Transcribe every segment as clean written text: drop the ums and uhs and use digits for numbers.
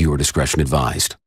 Viewer discretion advised.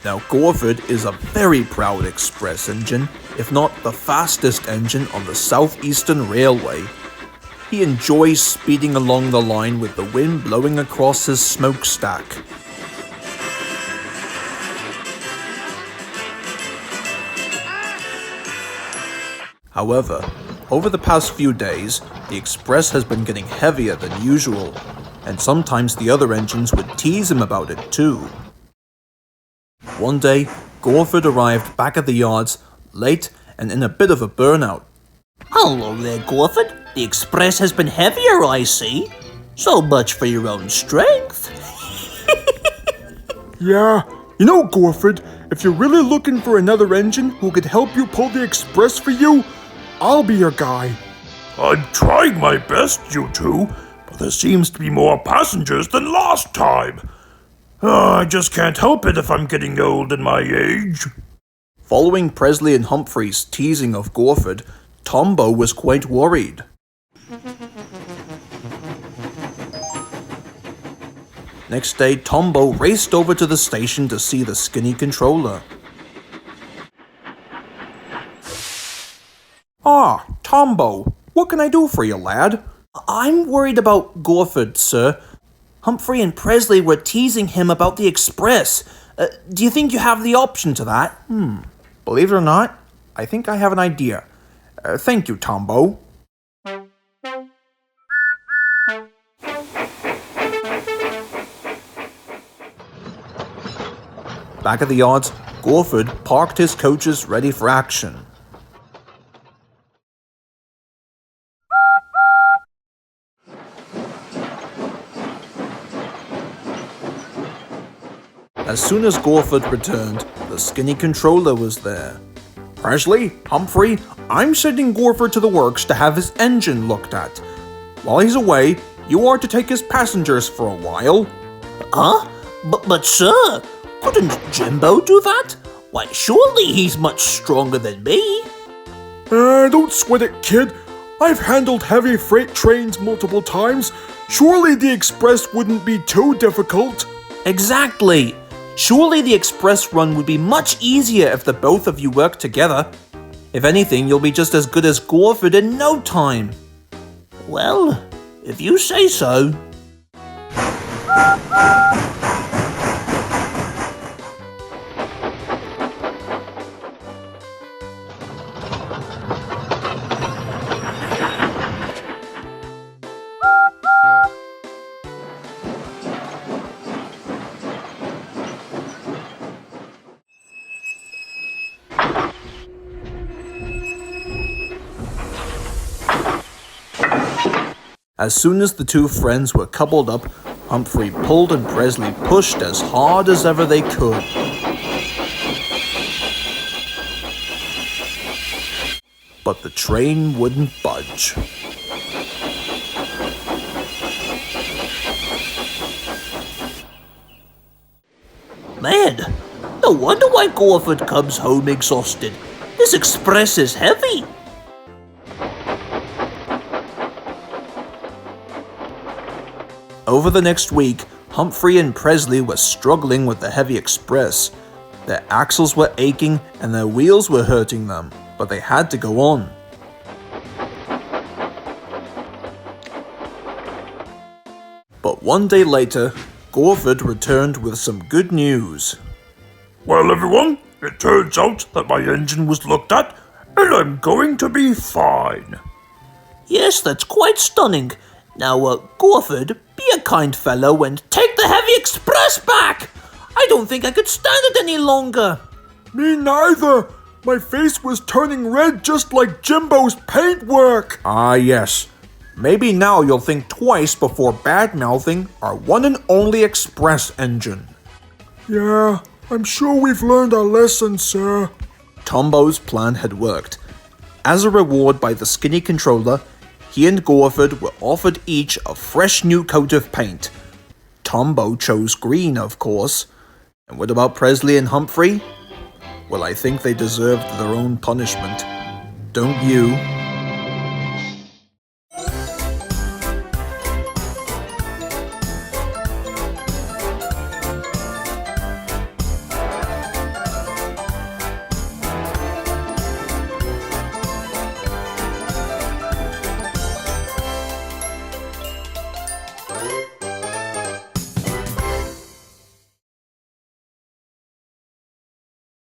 Now, Gorford is a very proud express engine, if not the fastest engine on the Southeastern Railway. He enjoys speeding along the line with the wind blowing across his smokestack. However, over the past few days, the express has been getting heavier than usual, and sometimes the other engines would tease him about it too. One day, Gorford arrived back at the yards, late and in a bit of a burnout. Hello there, Gorford. The express has been heavier, I see. So much for your own strength. Yeah, you know, Gorford, if you're really looking for another engine who could help you pull the express for you, I'll be your guy. I'm trying my best, you two, but there seems to be more passengers than last time. I just can't help it if I'm getting old in my age. Following Presley and Humphrey's teasing of Gorford, Tombo was quite worried. Next day, Tombo raced over to the station to see the skinny controller. Ah, Tombo, what can I do for you, lad? I'm worried about Gorford, sir. Humphrey and Presley were teasing him about the express. Do you think you have the option to that? Believe it or not, I think I have an idea. Thank you, Tombo. Back at the yards, Gorford parked his coaches ready for action. As soon as Gorford returned, the skinny controller was there. Presley, Humphrey, I'm sending Gorford to the works to have his engine looked at. While he's away, you are to take his passengers for a while. Huh? But sir, couldn't Jimbo do that? Why, surely he's much stronger than me. Don't sweat it, kid. I've handled heavy freight trains multiple times. Surely the express wouldn't be too difficult. Exactly. Surely the express run would be much easier if the both of you worked together. If anything, you'll be just as good as Gorford in no time. Well, if you say so. As soon as the two friends were coupled up, Humphrey pulled and Presley pushed as hard as ever they could. But the train wouldn't budge. Man, no wonder why Gorford comes home exhausted. This express is heavy. Over the next week, Humphrey and Presley were struggling with the heavy express. Their axles were aching and their wheels were hurting them, but they had to go on. But one day later, Gorford returned with some good news. Well, everyone, it turns out that my engine was looked at, and I'm going to be fine. Yes, that's quite stunning. Now, Gorford, be a kind fellow and take the heavy express back. I don't think I could stand it any longer. Me neither. My face was turning red just like Jimbo's paintwork. Ah, yes. Maybe now you'll think twice before bad-mouthing our one and only express engine. Yeah, I'm sure we've learned our lesson, sir. Tombo's plan had worked. As a reward by the skinny controller, he and Gorford were offered each a fresh new coat of paint. Tombo chose green, of course. And what about Presley and Humphrey? Well, I think they deserved their own punishment. Don't you?